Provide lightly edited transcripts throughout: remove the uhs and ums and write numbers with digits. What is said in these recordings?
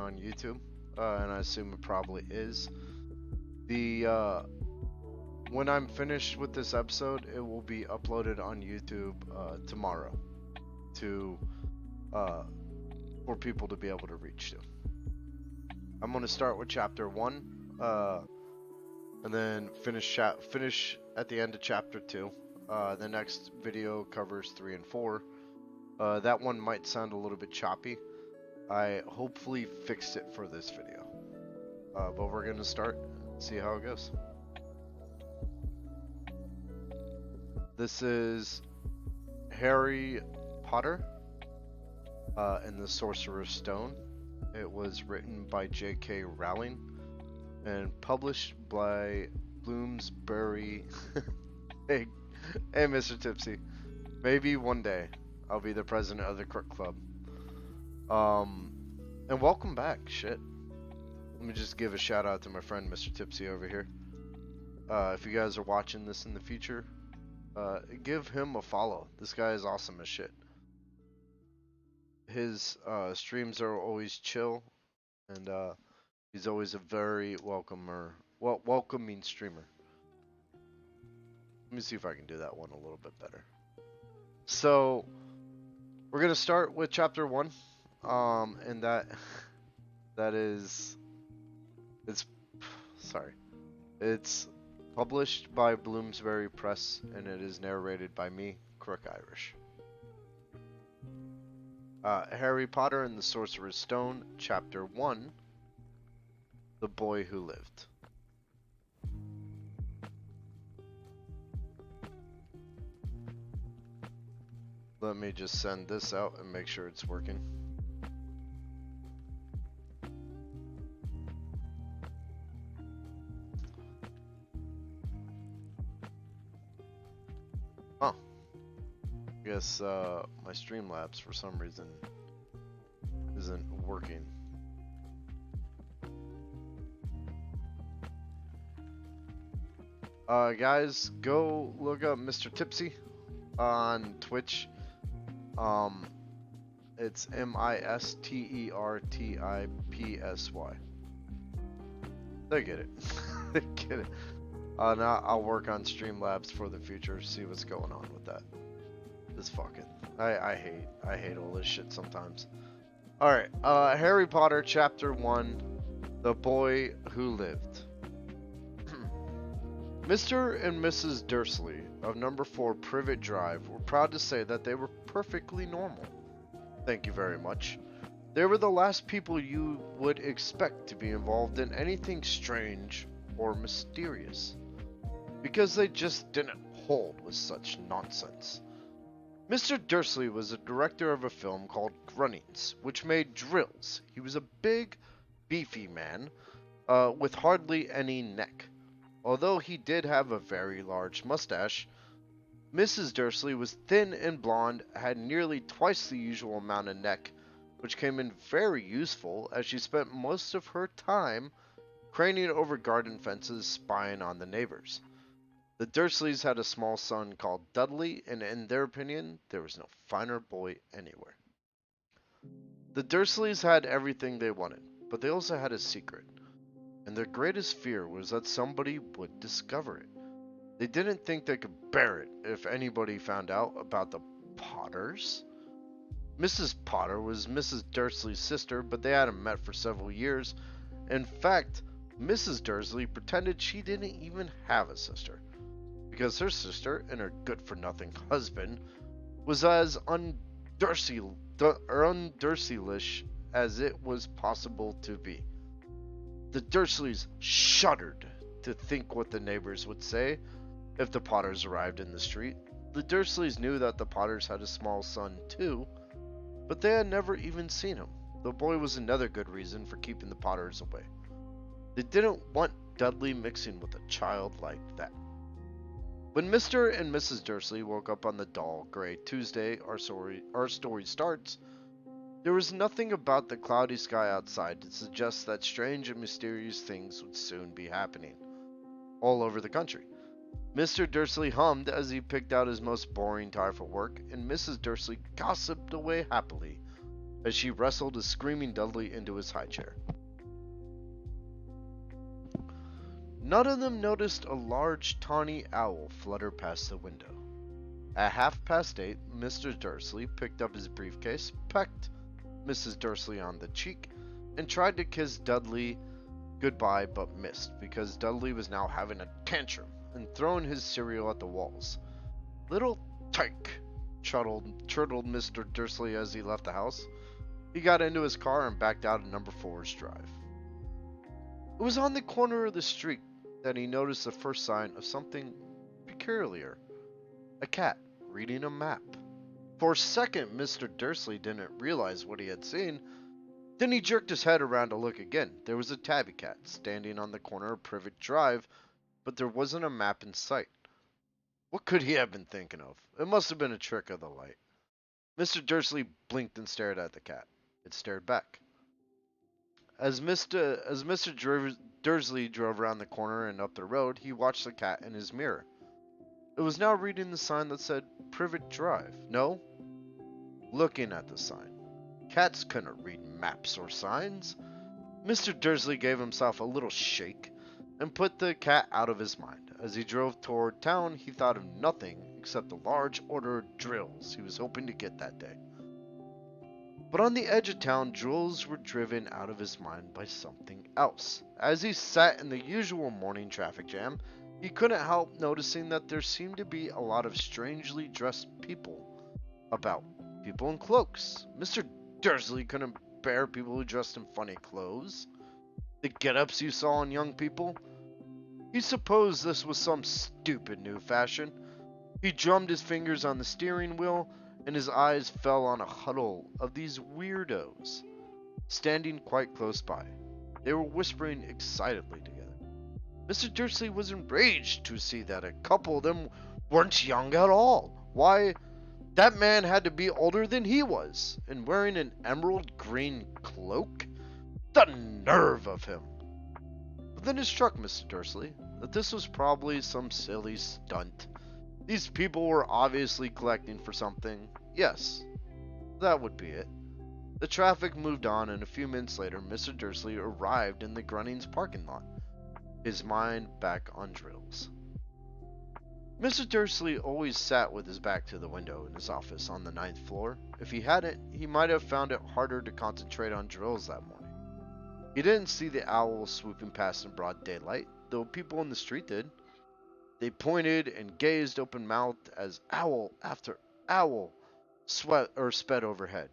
on YouTube, and I assume it probably is. The when I'm finished with this episode, it will be uploaded on YouTube tomorrow to for people to be able to reach to. I'm gonna start with chapter 1, and then finish at the end of chapter 2. The next video covers 3 and 4. That one might sound a little bit choppy. I hopefully fixed it for this video. But we're gonna start and see how it goes. This is Harry Potter and the Sorcerer's Stone. It was written by J.K. Rowling and published by Bloomsbury. Hey, Mr. Tipsy. Maybe one day I'll be the president of the Crook Club. And welcome back. Shit. Let me just give a shout out to my friend Mr. Tipsy over here. If you guys are watching this in the future, give him a follow. This guy is awesome as shit. His streams are always chill, and he's always a very welcoming streamer. Let me see if I can do that one a little bit better. So we're gonna start with chapter 1, and it's published by Bloomsbury Press, and it is narrated by me, Crook Irish. Harry Potter and the Sorcerer's Stone, Chapter 1, The Boy Who Lived. Let me just send this out and make sure it's working. Oh. I guess my Streamlabs for some reason isn't working. Guys, go look up Mr. Tipsy on Twitch. It's MISTERTIPSY. They get it. They get it. Now I'll work on Streamlabs for the future, see what's going on with that. This fucking I hate all this shit sometimes. Alright, Harry Potter Chapter 1, The Boy Who Lived. Mr. and Mrs. Dursley of number 4 Privet Drive were proud to say that they were perfectly normal. Thank you very much. They were the last people you would expect to be involved in anything strange or mysterious, because they just didn't hold with such nonsense. Mr. Dursley was the director of a film called Grunnings, which made drills. He was a big, beefy man with hardly any neck. Although he did have a very large mustache, Mrs. Dursley was thin and blonde, had nearly twice the usual amount of neck, which came in very useful as she spent most of her time craning over garden fences spying on the neighbors. The Dursleys had a small son called Dudley, and in their opinion, there was no finer boy anywhere. The Dursleys had everything they wanted, but they also had a secret, and their greatest fear was that somebody would discover it. They didn't think they could bear it if anybody found out about the Potters. Mrs. Potter was Mrs. Dursley's sister, but they hadn't met for several years. In fact, Mrs. Dursley pretended she didn't even have a sister, because her sister and her good-for-nothing husband was as undursley-ish as it was possible to be. The Dursleys shuddered to think what the neighbors would say if the Potters arrived in the street. The Dursleys knew that the Potters had a small son too, but they had never even seen him. The boy was another good reason for keeping the Potters away. They didn't want Dudley mixing with a child like that. When Mr. and Mrs. Dursley woke up on the dull, gray Tuesday our story starts, there was nothing about the cloudy sky outside to suggest that strange and mysterious things would soon be happening all over the country. Mr. Dursley hummed as he picked out his most boring time for work, and Mrs. Dursley gossiped away happily as she wrestled a screaming Dudley into his high chair. None of them noticed a large tawny owl flutter past the window. At 8:30, Mr. Dursley picked up his briefcase, pecked Mrs. Dursley on the cheek, and tried to kiss Dudley goodbye but missed, because Dudley was now having a tantrum and throwing his cereal at the walls. "Little tyke," chortled Mr. Dursley as he left the house. He got into his car and backed out of number 4's drive. It was on the corner of the street that he noticed the first sign of something peculiar. A cat reading a map. For a second, Mr. Dursley didn't realize what he had seen. Then he jerked his head around to look again. There was a tabby cat standing on the corner of Privet Drive, but there wasn't a map in sight. What could he have been thinking of? It must have been a trick of the light. Mr. Dursley blinked and stared at the cat. It stared back. As Mr. Dursley drove around the corner and up the road, he watched the cat in his mirror. It was now reading the sign that said Privet Drive. No, looking at the sign. Cats couldn't read maps or signs. Mr. Dursley gave himself a little shake and put the cat out of his mind. As he drove toward town, he thought of nothing except the large order of drills he was hoping to get that day. But on the edge of town, drills were driven out of his mind by something else. As he sat in the usual morning traffic jam, he couldn't help noticing that there seemed to be a lot of strangely dressed people about. People in cloaks. Mr. Dursley couldn't bear people who dressed in funny clothes. The get-ups you saw in young people. He supposed this was some stupid new fashion. He drummed his fingers on the steering wheel, and his eyes fell on a huddle of these weirdos, standing quite close by. They were whispering excitedly together. Mr. Dursley was enraged to see that a couple of them weren't young at all. Why, that man had to be older than he was, and wearing an emerald green cloak? The nerve of him! But then it struck Mr. Dursley that this was probably some silly stunt. These people were obviously collecting for something. Yes, that would be it. The traffic moved on, and a few minutes later, Mr. Dursley arrived in the Grunnings parking lot, his mind back on drills. Mr. Dursley always sat with his back to the window in his office on the 9th floor. If he hadn't, he might have found it harder to concentrate on drills that morning. He didn't see the owl swooping past in broad daylight, though people in the street did. They pointed and gazed open-mouthed as owl after owl sped overhead.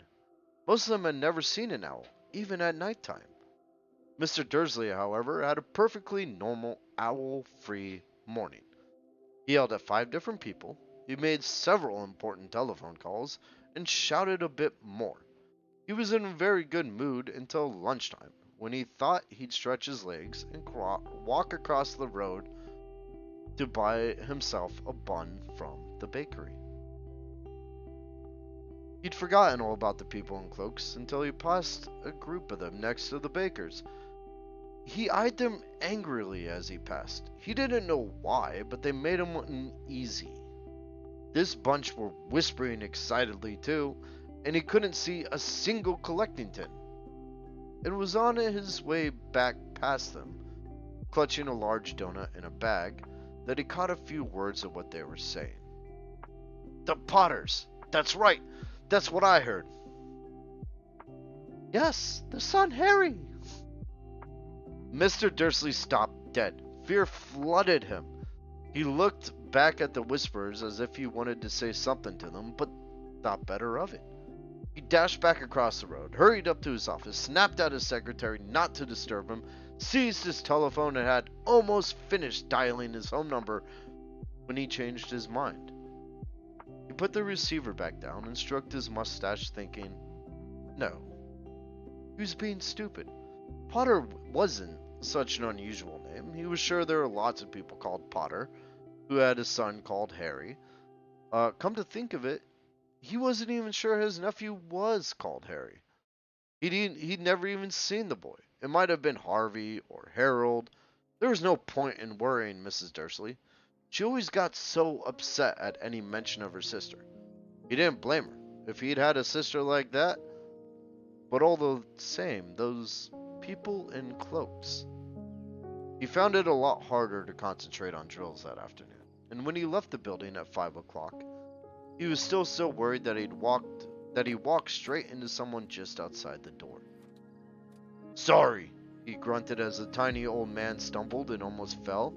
Most of them had never seen an owl, even at nighttime. Mr. Dursley, however, had a perfectly normal owl-free morning. He yelled at 5 different people, he made several important telephone calls, and shouted a bit more. He was in a very good mood until lunchtime, when he thought he'd stretch his legs and walk across the road to buy himself a bun from the bakery. He'd forgotten all about the people in cloaks until he passed a group of them next to the baker's. He eyed them angrily as he passed. He didn't know why, but they made him uneasy. This bunch were whispering excitedly too, and he couldn't see a single collecting tin. It was on his way back past them, clutching a large donut in a bag, that he caught a few words of what they were saying. "The Potters! That's right! That's what I heard!" "Yes, their son Harry!" Mr. Dursley stopped dead. Fear flooded him. He looked back at the whisperers as if he wanted to say something to them, but thought better of it. He dashed back across the road, hurried up to his office, snapped at his secretary not to disturb him, seized his telephone, and had almost finished dialing his home number when he changed his mind. He put the receiver back down and stroked his mustache, thinking, no, he was being stupid. Potter wasn't such an unusual name. He was sure there were lots of people called Potter who had a son called Harry. Come to think of it, he wasn't even sure his nephew was called Harry. He'd never even seen the boy. It might have been Harvey or Harold. There was no point in worrying Mrs. Dursley. She always got so upset at any mention of her sister. He didn't blame her. If he'd had a sister like that, But all the same, those people in cloaks. He found it a lot harder to concentrate on drills that afternoon, and when he left the building at 5 o'clock, he was still so worried that he walked straight into someone just outside the door. "Sorry," he grunted as a tiny old man stumbled and almost fell.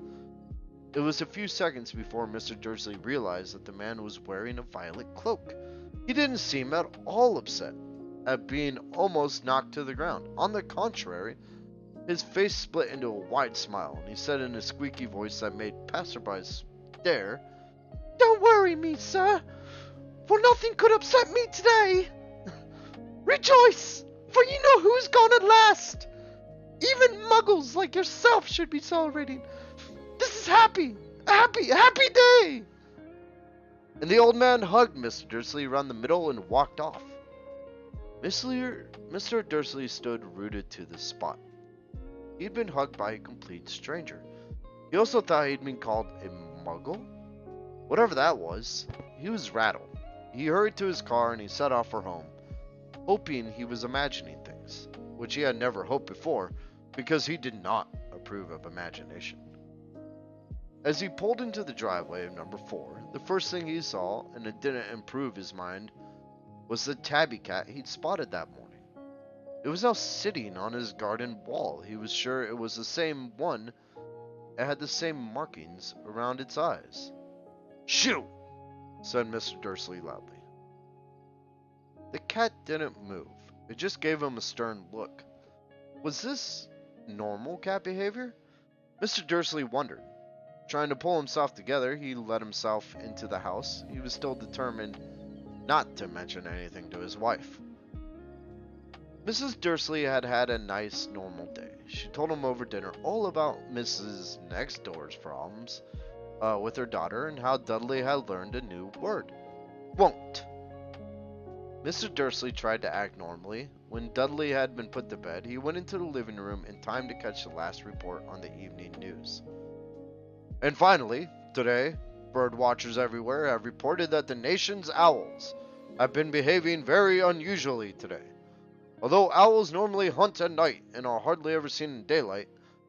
It was a few seconds before Mr. Dursley realized that the man was wearing a violet cloak. He didn't seem at all upset at being almost knocked to the ground. On the contrary, his face split into a wide smile, and he said in a squeaky voice that made passersby stare, "Don't worry me, sir, for nothing could upset me today. Rejoice, for you know who's gone at last. Even muggles like yourself should be celebrating. This is happy day!" And the old man hugged Mr. Dursley around the middle and walked off. Mr. Dursley stood rooted to the spot. He'd been hugged by a complete stranger. He also thought he'd been called a muggle. Whatever that was, he was rattled. He hurried to his car and he set off for home, hoping he was imagining things, which he had never hoped before, because he did not approve of imagination. As he pulled into the driveway of number 4, the first thing he saw, and it didn't improve his mind, was the tabby cat he'd spotted that morning. It was now sitting on his garden wall. He was sure it was the same one. It had the same markings around its eyes. "Shoo!" said Mr. Dursley loudly. The cat didn't move. It just gave him a stern look. Was this normal cat behavior? Mr. Dursley wondered. Trying to pull himself together, he let himself into the house. He was still determined not to mention anything to his wife. Mrs. Dursley had had a nice, normal day. She told him over dinner all about Mrs. Next Door's problems with her daughter and how Dudley had learned a new word. Won't. Mr. Dursley tried to act normally. When Dudley had been put to bed, he went into the living room in time to catch the last report on the evening news. And finally, today, bird watchers everywhere have reported that the nation's owls have been behaving very unusually today. Although owls normally hunt at night and are hardly ever seen in daylight,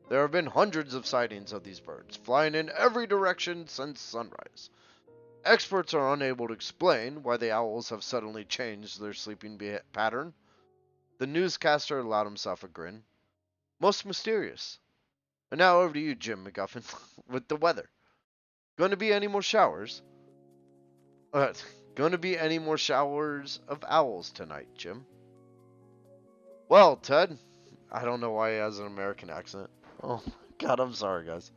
there have been hundreds of sightings of these birds, flying in every direction since sunrise. Experts are unable to explain why the owls have suddenly changed their sleeping pattern. The newscaster allowed himself a grin. Most mysterious. And now over to you, Jim McGuffin, with the weather. Going to be any more showers? Going to be any more showers of owls tonight, Jim? Well, Ted, I don't know why he has an American accent. Oh, God, I'm sorry, guys.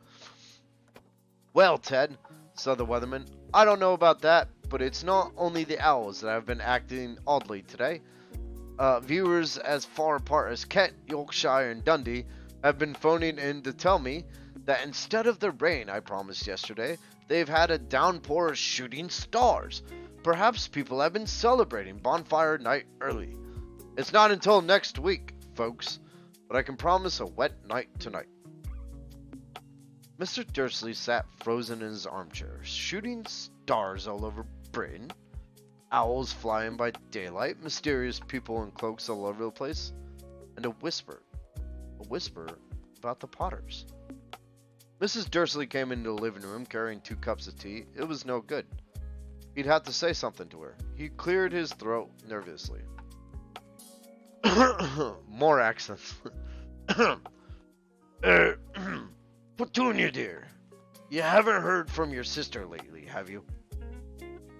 Well, Ted, said the weatherman, I don't know about that, but it's not only the owls that have been acting oddly today. Viewers as far apart as Kent, Yorkshire, and Dundee have been phoning in to tell me that instead of the rain I promised yesterday, they've had a downpour of shooting stars. Perhaps people have been celebrating bonfire night early. It's not until next week, folks, but I can promise a wet night tonight. Mr. Dursley sat frozen in his armchair. Shooting stars all over Britain, owls flying by daylight, mysterious people in cloaks all over the place, and a whisper about the Potters. Mrs. Dursley came into the living room carrying 2 cups of tea. It was no good. He'd have to say something to her. He cleared his throat nervously. More accents. Petunia, dear, you haven't heard from your sister lately, have you?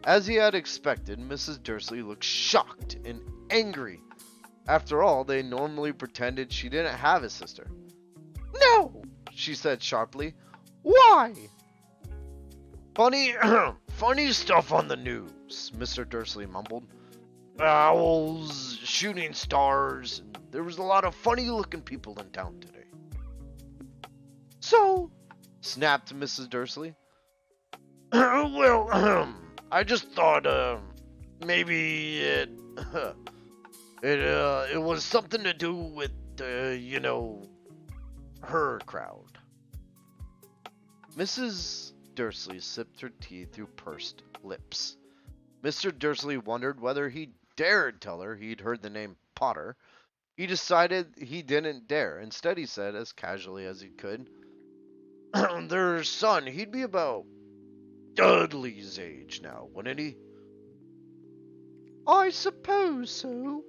As he had expected, Mrs. Dursley looked shocked and angry. After all, they normally pretended she didn't have a sister. No, she said sharply. Why? Funny stuff on the news, Mr. Dursley mumbled. Owls, shooting stars, and there was a lot of funny-looking people in town today. So, snapped Mrs. Dursley. Well, I just thought, maybe it was something to do with, her crowd. Mrs. Dursley sipped her tea through pursed lips. Mr. Dursley wondered whether he dared tell her he'd heard the name Potter, He decided he didn't dare. Instead, he said, as casually as he could, their son, he'd be about Dudley's age now, wouldn't he? I suppose so,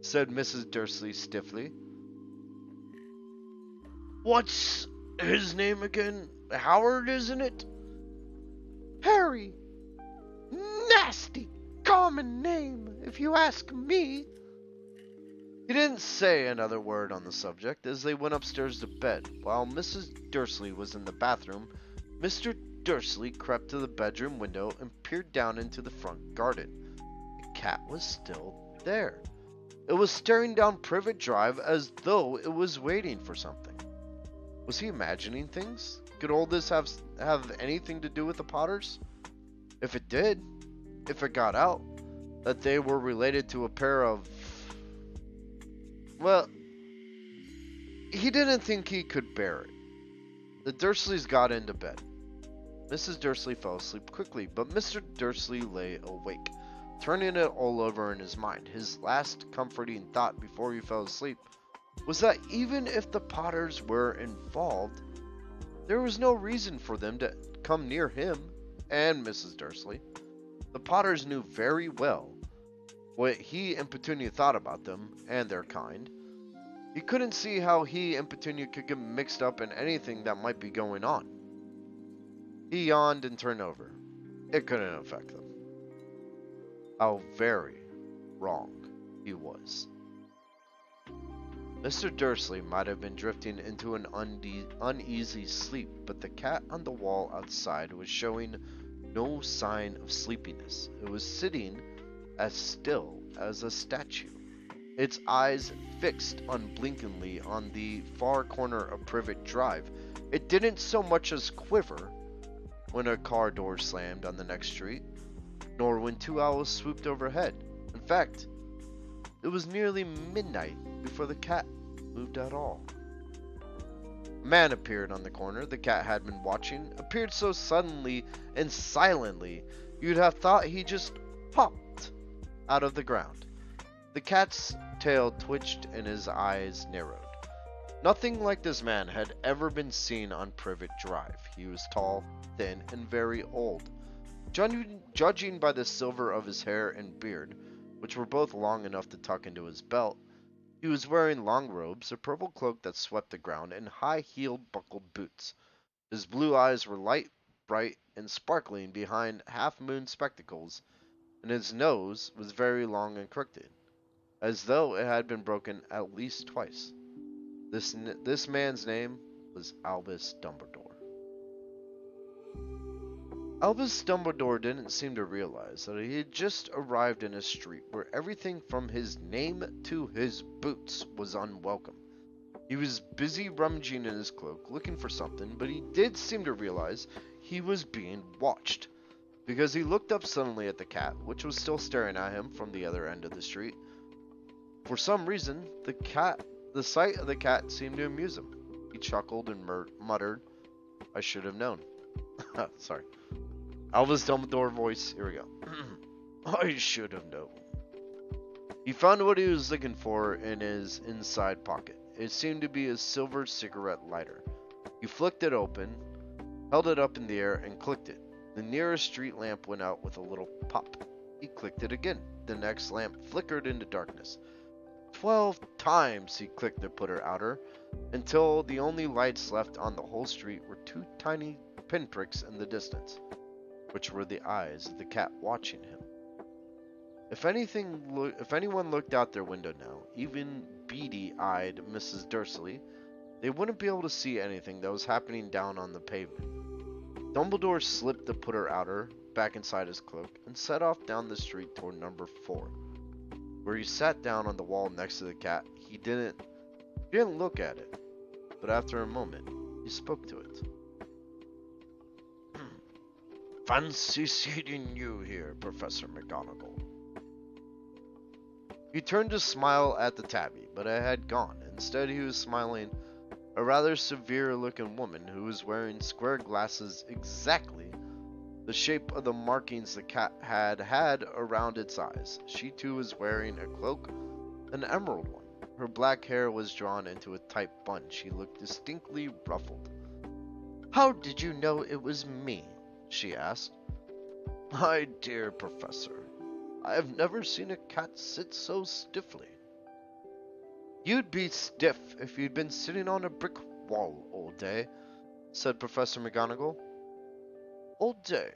said Mrs. Dursley stiffly. What's his name again? Howard, isn't it? Harry. Nasty, common name, if you ask me. He didn't say another word on the subject as they went upstairs to bed. While Mrs. Dursley was in the bathroom, Mr. Dursley crept to the bedroom window and peered down into the front garden. The cat was still there. It was staring down Privet Drive as though it was waiting for something. Was he imagining things? Could all this have anything to do with the Potters? If it did, if it got out, that they were related to a pair of... Well, he didn't think he could bear it. The Dursleys got into bed. Mrs. Dursley fell asleep quickly, but Mr. Dursley lay awake, turning it all over in his mind. His last comforting thought before he fell asleep was that even if the Potters were involved, there was no reason for them to come near him and Mrs. Dursley. The Potters knew very well what he and Petunia thought about them and their kind. He couldn't see how he and Petunia could get mixed up in anything that might be going on. He yawned and turned over. It couldn't affect them. How very wrong he was. Mr. Dursley might have been drifting into an uneasy sleep, but the cat on the wall outside was showing no sign of sleepiness. It was sitting as still as a statue, its eyes fixed unblinkingly on the far corner of Privet Drive. It didn't so much as quiver when a car door slammed on the next street, nor when two owls swooped overhead. In fact, it was nearly midnight before the cat moved at all. A man appeared on the corner the cat had been watching, appeared so suddenly and silently you'd have thought he just popped out of the ground. The cat's tail twitched and his eyes narrowed. Nothing like this man had ever been seen on Privet Drive. He was tall, thin, and very old. Judging by the silver of his hair and beard, which were both long enough to tuck into his belt, he was wearing long robes, a purple cloak that swept the ground, and high-heeled buckled boots. His blue eyes were light, bright, and sparkling behind half-moon spectacles, and his nose was very long and crooked, as though it had been broken at least twice. This man's name was Albus Dumbledore. Albus Dumbledore didn't seem to realize that he had just arrived in a street where everything from his name to his boots was unwelcome. He was busy rummaging in his cloak, looking for something, but he did seem to realize he was being watched, because he looked up suddenly at the cat, which was still staring at him from the other end of the street. For some reason, the sight of the cat seemed to amuse him. He chuckled and muttered, "I should have known." Sorry. Albus Dumbledore voice. Here we go. I should have known. He found what he was looking for in his inside pocket. It seemed to be a silver cigarette lighter. He flicked it open, held it up in the air, and clicked it. The nearest street lamp went out with a little pop. He clicked it again. The next lamp flickered into darkness. 12 times he clicked the putter outer, until the only lights left on the whole street were two tiny pinpricks in the distance, which were the eyes of the cat watching him. If anyone looked out their window now, even beady-eyed Mrs. Dursley, they wouldn't be able to see anything that was happening down on the pavement. Dumbledore slipped the putter outer back inside his cloak and set off down the street toward number 4, where he sat down on the wall next to the cat. He didn't look at it, but after a moment, he spoke to it. Fancy seeing you here, Professor Mcgonagall. He turned to smile at the tabby, but it had gone. Instead, he was smiling a rather severe-looking woman who was wearing square glasses exactly the shape of the markings the cat had around its eyes. She too was wearing a cloak, an emerald one. Her black hair was drawn into a tight bun. She looked distinctly ruffled. "How did you know it was me?" she asked. "My dear Professor, I have never seen a cat sit so stiffly." "You'd be stiff if you'd been sitting on a brick wall all day," said Professor McGonagall. "All day,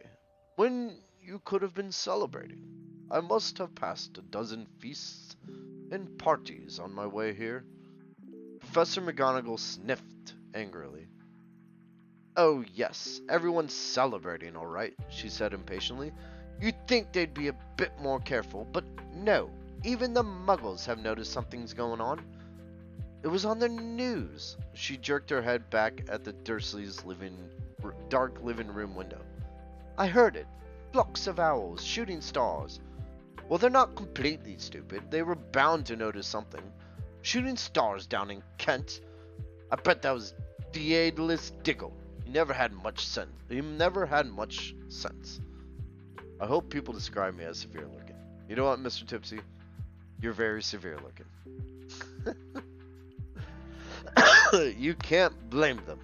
when you could have been celebrating. I must have passed a dozen feasts and parties on my way here." Professor McGonagall sniffed angrily. "Oh, yes, everyone's celebrating, all right," she said impatiently. "You'd think they'd be a bit more careful, but no, even the Muggles have noticed something's going on. It was on the news." She jerked her head back at the Dursleys' dark living room window. "I heard it. Flocks of owls, shooting stars. Well, they're not completely stupid. They were bound to notice something. Shooting stars down in Kent. I bet that was Daedalus Diggle. He never had much sense. I hope people describe me as severe looking. You know what, Mr. Tipsy? You're very severe looking." "You can't blame them."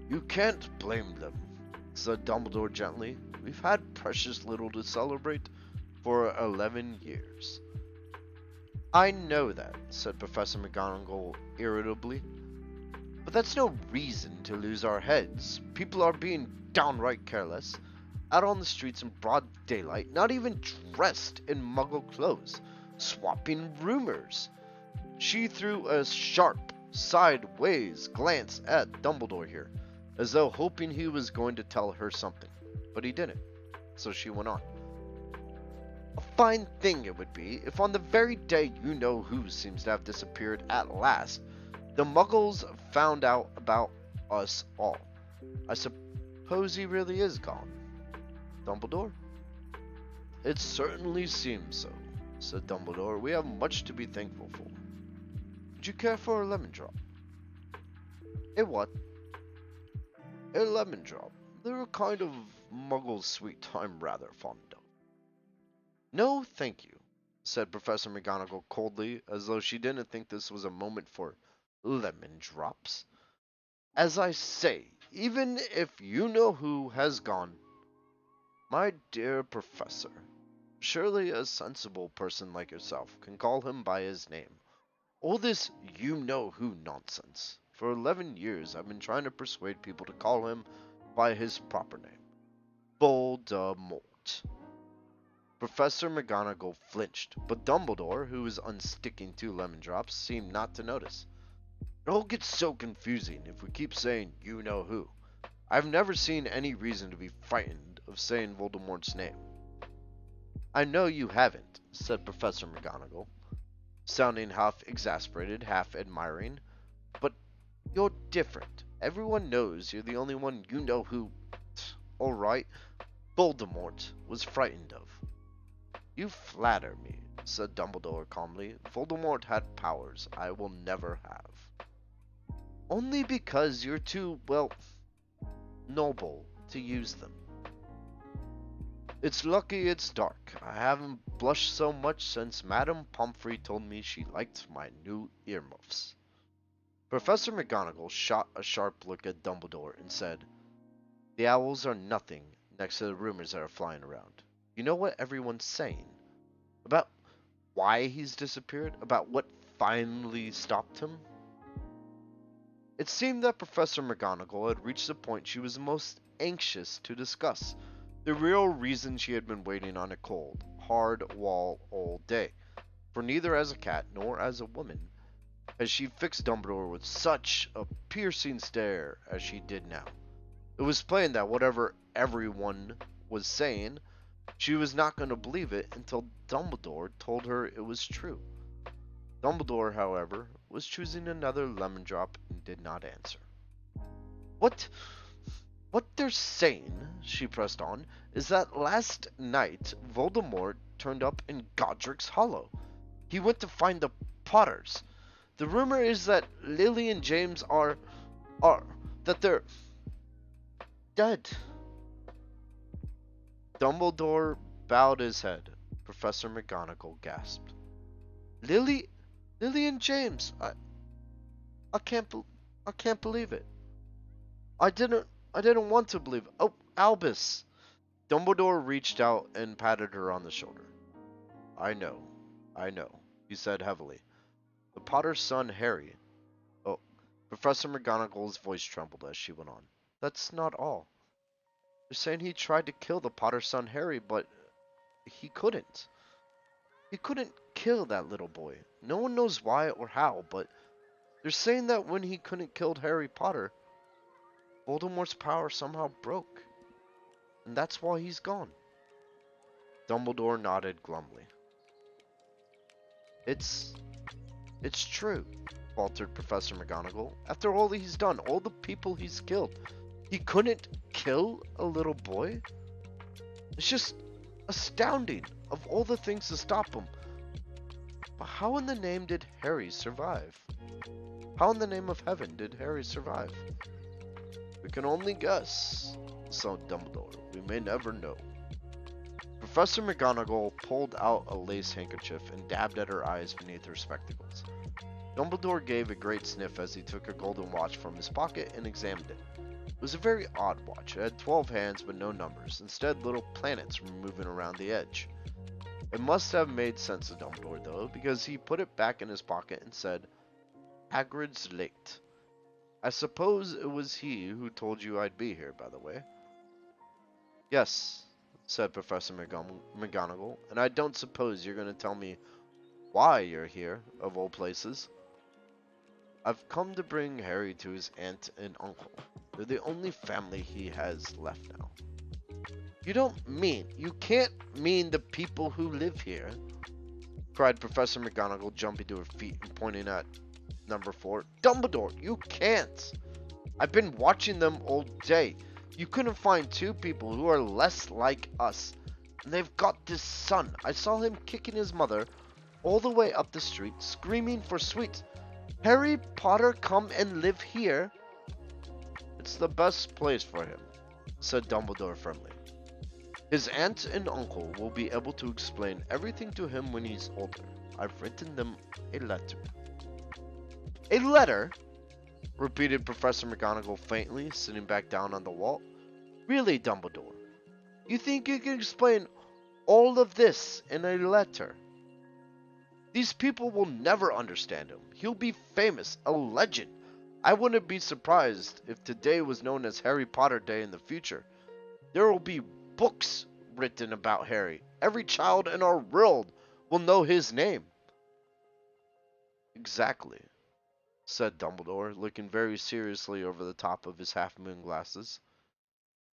"You can't blame them," said Dumbledore gently. "We've had precious little to celebrate for 11 years. "I know that," said Professor McGonagall irritably. "But that's no reason to lose our heads. People are being downright careless, out on the streets in broad daylight, not even dressed in Muggle clothes, swapping rumors." She threw a sharp, sideways glance at Dumbledore here, as though hoping he was going to tell her something. But he didn't, so she went on. "A fine thing it would be if on the very day you-know-who seems to have disappeared at last, the Muggles found out about us all. I suppose he really is gone, Dumbledore?" "It certainly seems so," said Dumbledore. "We have much to be thankful for. Would you care for a lemon drop?" "A what?" "A lemon drop. They're a kind of Muggle sweet I'm rather fond of." "No, thank you," said Professor McGonagall coldly, as though she didn't think this was a moment for lemon drops. "As I say, even if you-know-who has gone—" "My dear Professor, surely a sensible person like yourself can call him by his name. All this you-know-who nonsense. For 11 years I've been trying to persuade people to call him by his proper name. Voldemort." Professor McGonagall flinched, but Dumbledore, who was unsticking 2 lemon drops, seemed not to notice. "It all gets so confusing if we keep saying you-know-who. I've never seen any reason to be frightened of saying Voldemort's name." "I know you haven't," said Professor McGonagall, sounding half exasperated, half admiring. "But you're different. Everyone knows you're the only one you-know-who, all right, Voldemort was frightened of." "You flatter me," said Dumbledore calmly. "Voldemort had powers I will never have." "Only because you're too, well, noble to use them." "It's lucky it's dark. I haven't blushed so much since Madame Pomfrey told me she liked my new earmuffs." Professor McGonagall shot a sharp look at Dumbledore and said, "The owls are nothing next to the rumors that are flying around. You know what everyone's saying? About why he's disappeared? About what finally stopped him?" It seemed that Professor McGonagall had reached the point she was most anxious to discuss, the real reason she had been waiting on a cold, hard wall all day, for neither as a cat nor as a woman has she fixed Dumbledore with such a piercing stare as she did now. It was plain that whatever everyone was saying, she was not going to believe it until Dumbledore told her it was true. Dumbledore, however, was choosing another lemon drop and did not answer. What they're saying," she pressed on, "is that last night Voldemort turned up in Godric's Hollow. He went to find the Potters. The rumor is that Lily and James that they're dead." Dumbledore bowed his head. Professor McGonagall gasped. "Lily Lily and James, I can't, I can't believe it. I didn't, I didn't want to believe it. Oh, Albus. Dumbledore reached out and patted her on the shoulder. I know, I know, he said heavily. The Potter's son, Harry. Oh, Professor McGonagall's voice trembled as she went on. That's not all. They're saying he tried to kill the Potter's son, Harry, but he couldn't. He couldn't kill that little boy. No one knows why or how, but they're saying that when he couldn't kill Harry Potter, Voldemort's power somehow broke. And that's why he's gone. Dumbledore nodded glumly. It's true, faltered Professor McGonagall. After all he's done, all the people he's killed, he couldn't kill a little boy? It's just astounding, of all the things to stop him. But how in the name did Harry survive? How in the name of heaven did Harry survive? We can only guess, said Dumbledore. We may never know. Professor McGonagall pulled out a lace handkerchief and dabbed at her eyes beneath her spectacles. Dumbledore gave a great sniff as he took a golden watch from his pocket and examined it. It was a very odd watch. It had 12 hands but no numbers. Instead, little planets were moving around the edge. It must have made sense to Dumbledore, though, because he put it back in his pocket and said, Hagrid's late. I suppose it was he who told you I'd be here, by the way. Yes, said Professor McGonagall, and I don't suppose you're going to tell me why you're here, of all places. I've come to bring Harry to his aunt and uncle. They're the only family he has left now. You can't mean the people who live here, cried Professor McGonagall, jumping to her feet and pointing at number 4. Dumbledore, you can't. I've been watching them all day. You couldn't find two people who are less like us. And they've got this son. I saw him kicking his mother all the way up the street, screaming for sweets. Harry Potter come and live here? It's the best place for him, said Dumbledore firmly. His aunt and uncle will be able to explain everything to him when he's older. I've written them a letter. A letter? Repeated Professor McGonagall faintly, sitting back down on the wall. Really, Dumbledore? You think you can explain all of this in a letter? These people will never understand him. He'll be famous, a legend. I wouldn't be surprised if today was known as Harry Potter Day in the future. There will be books written about Harry. Every child in our world will know his name. Exactly, said Dumbledore, looking very seriously over the top of his half-moon glasses.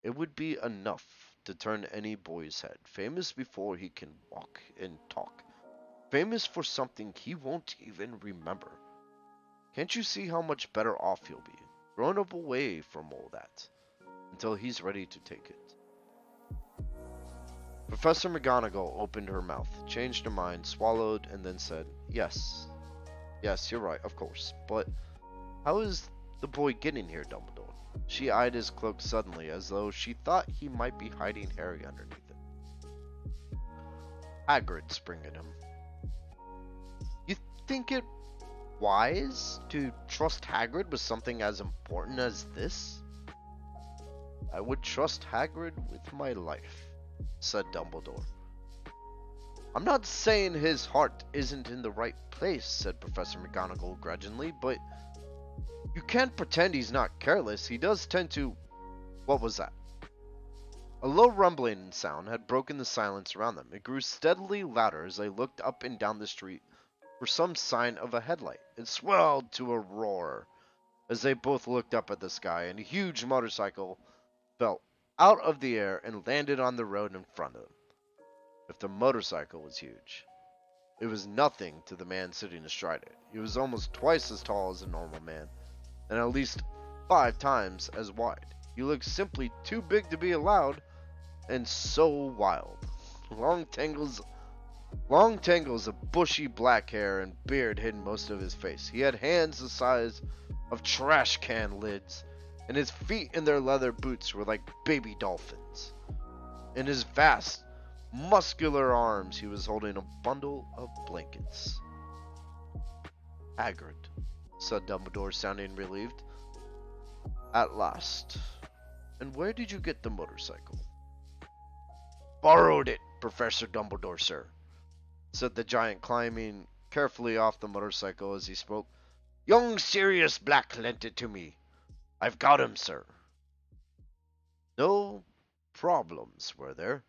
It would be enough to turn any boy's head, famous before he can walk and talk. Famous for something he won't even remember. Can't you see how much better off he'll be, grown up away from all that, until he's ready to take it? Professor McGonagall opened her mouth, changed her mind, swallowed, and then said, Yes, you're right, of course, but how is the boy getting here, Dumbledore? She eyed his cloak suddenly, as though she thought he might be hiding Harry underneath it. Hagrid's bringing him. You think it wise to trust Hagrid with something as important as this? I would trust Hagrid with my life, said Dumbledore. I'm not saying his heart isn't in the right place, said Professor McGonagall grudgingly, but you can't pretend he's not careless. He does tend to... What was that? A low rumbling sound had broken the silence around them. It grew steadily louder as they looked up and down the street for some sign of a headlight. It swelled to a roar as they both looked up at the sky, and a huge motorcycle fell out of the air and landed on the road in front of them. If the motorcycle was huge, it was nothing to the man sitting astride it. He was almost twice as tall as a normal man, and at least 5 times as wide. He looked simply too big to be allowed, and so wild. Long tangles of bushy black hair and beard hid most of his face. He had hands the size of trash can lids, and his feet in their leather boots were like baby dolphins. In his vast, muscular arms, he was holding a bundle of blankets. Hagrid, said Dumbledore, sounding relieved. At last. And where did you get the motorcycle? Borrowed it, Professor Dumbledore, sir, said the giant, climbing carefully off the motorcycle as he spoke. Young Sirius Black lent it to me. I've got him, sir. No problems, were there?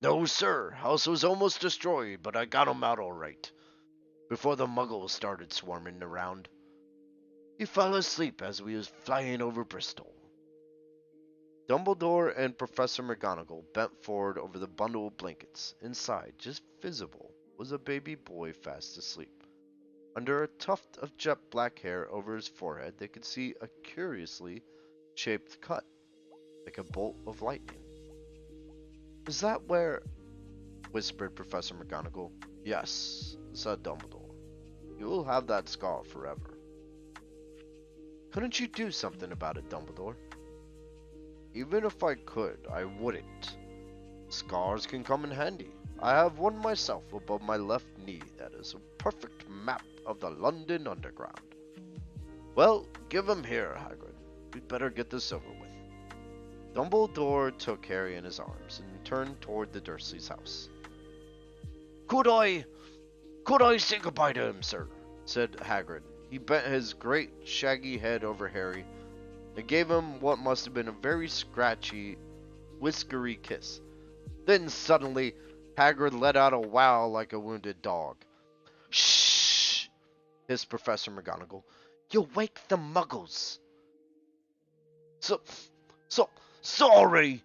No, sir. House was almost destroyed, but I got him out all right. Before the muggles started swarming around. He fell asleep as we was flying over Bristol. Dumbledore and Professor Mcgonagall bent forward over the bundle of blankets. Inside, just visible, was a baby boy fast asleep. Under a tuft of jet black hair over his forehead, they could see a curiously shaped cut, like a bolt of lightning. Is that where... whispered Professor Mcgonagall. Yes, said Dumbledore. You will have that scar forever. Couldn't you do something about it, Dumbledore? Even if I could, I wouldn't. Scars can come in handy. I have one myself above my left knee that is a perfect map of the London Underground. Well, give him here, Hagrid. We'd better get this over with. Dumbledore took Harry in his arms and turned toward the Dursleys' house. Could I say goodbye to him, sir? Said Hagrid. He bent his great shaggy head over Harry and gave him what must have been a very scratchy, whiskery kiss. Then suddenly, Hagrid let out a wail like a wounded dog. Shh! Hissed Professor Mcgonagall. You'll wake the muggles. Sorry!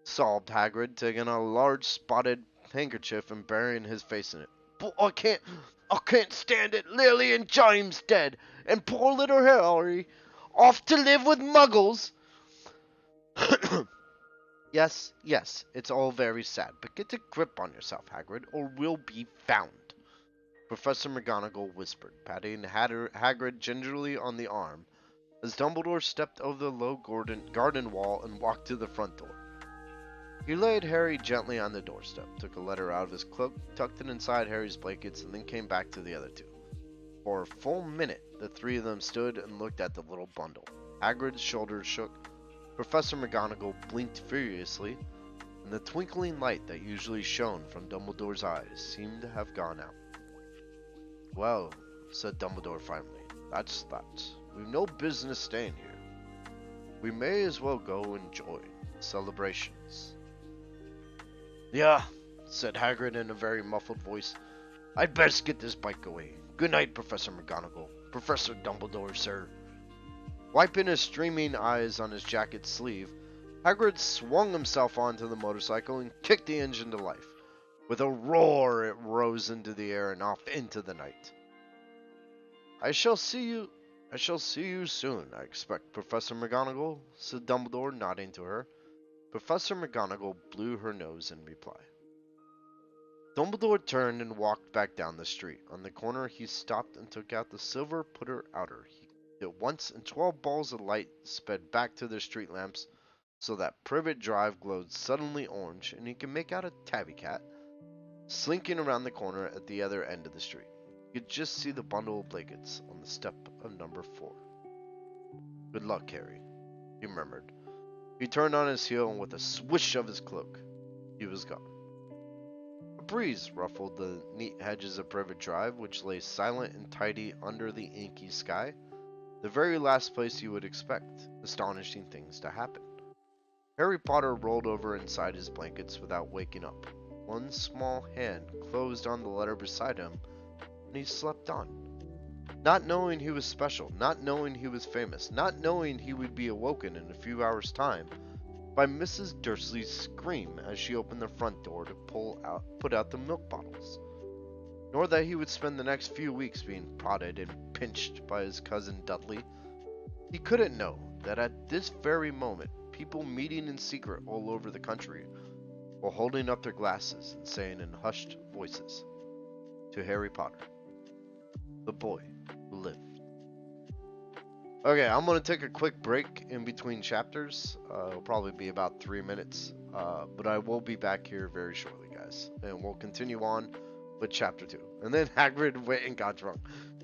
Sobbed Hagrid, taking a large spotted handkerchief and burying his face in it. But I can't stand it. Lily and James dead, and poor little Harry off to live with muggles. Yes, it's all very sad, but get a grip on yourself, Hagrid, or we'll be found. Professor Mcgonagall whispered, patting Hagrid gingerly on the arm, as Dumbledore stepped over the low garden wall and walked to the front door. He laid Harry gently on the doorstep, took a letter out of his cloak, tucked it inside Harry's blankets, and then came back to the other two. For a full minute, the three of them stood and looked at the little bundle. Hagrid's shoulders shook. Professor Mcgonagall blinked furiously, and the twinkling light that usually shone from Dumbledore's eyes seemed to have gone out. Well, said Dumbledore finally, that's that. We've no business staying here. We may as well go enjoy the celebrations. Yeah, said Hagrid in a very muffled voice. I'd best get this bike away. Good night, Professor Mcgonagall. Professor Dumbledore, sir. Wiping his streaming eyes on his jacket sleeve, Hagrid swung himself onto the motorcycle and kicked the engine to life. With a roar, it rose into the air and off into the night. I shall see you soon, I expect, Professor Mcgonagall, said Dumbledore, nodding to her. Professor Mcgonagall blew her nose in reply. Dumbledore turned and walked back down the street. On the corner, he stopped and took out the silver putter outer. He did it once, and 12 balls of light sped back to the street lamps, so that Privet Drive glowed suddenly orange, and he could make out a tabby cat slinking around the corner at the other end of the street. You could just see the bundle of blankets on the step of number 4. Good luck, Harry, he murmured. He turned on his heel, and with a swish of his cloak, he was gone. A breeze ruffled the neat hedges of Privet Drive, which lay silent and tidy under the inky sky, the very last place you would expect astonishing things to happen. Harry Potter rolled over inside his blankets without waking up. One small hand closed on the letter beside him, and he slept on. Not knowing he was special, not knowing he was famous, not knowing he would be awoken in a few hours' time by Mrs. Dursley's scream as she opened the front door to put out the milk bottles, nor that he would spend the next few weeks being prodded and pinched by his cousin Dudley. He couldn't know that at this very moment, people meeting in secret all over the country were holding up their glasses and saying in hushed voices, "To Harry Potter, the boy who lived." Okay, I'm going to take a quick break in between chapters. It'll probably be about 3 minutes, but I will be back here very shortly, guys. And we'll continue on with chapter 2. And then Hagrid went and got drunk.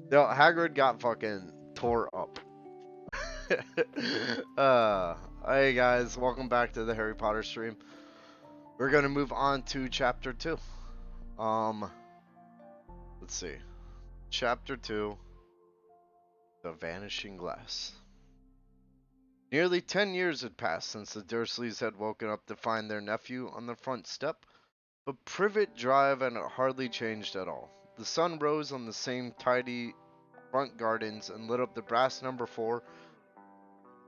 Yo, Hagrid got fucking tore up. Hey guys, welcome back to the Harry Potter stream. We're gonna move on to chapter 2. Um, let's see. Chapter 2, The Vanishing Glass. Nearly 10 years had passed since the Dursleys had woken up to find their nephew on the front step, but Privet Drive had hardly changed at all. The sun rose on the same tidy front gardens and lit up the brass number 4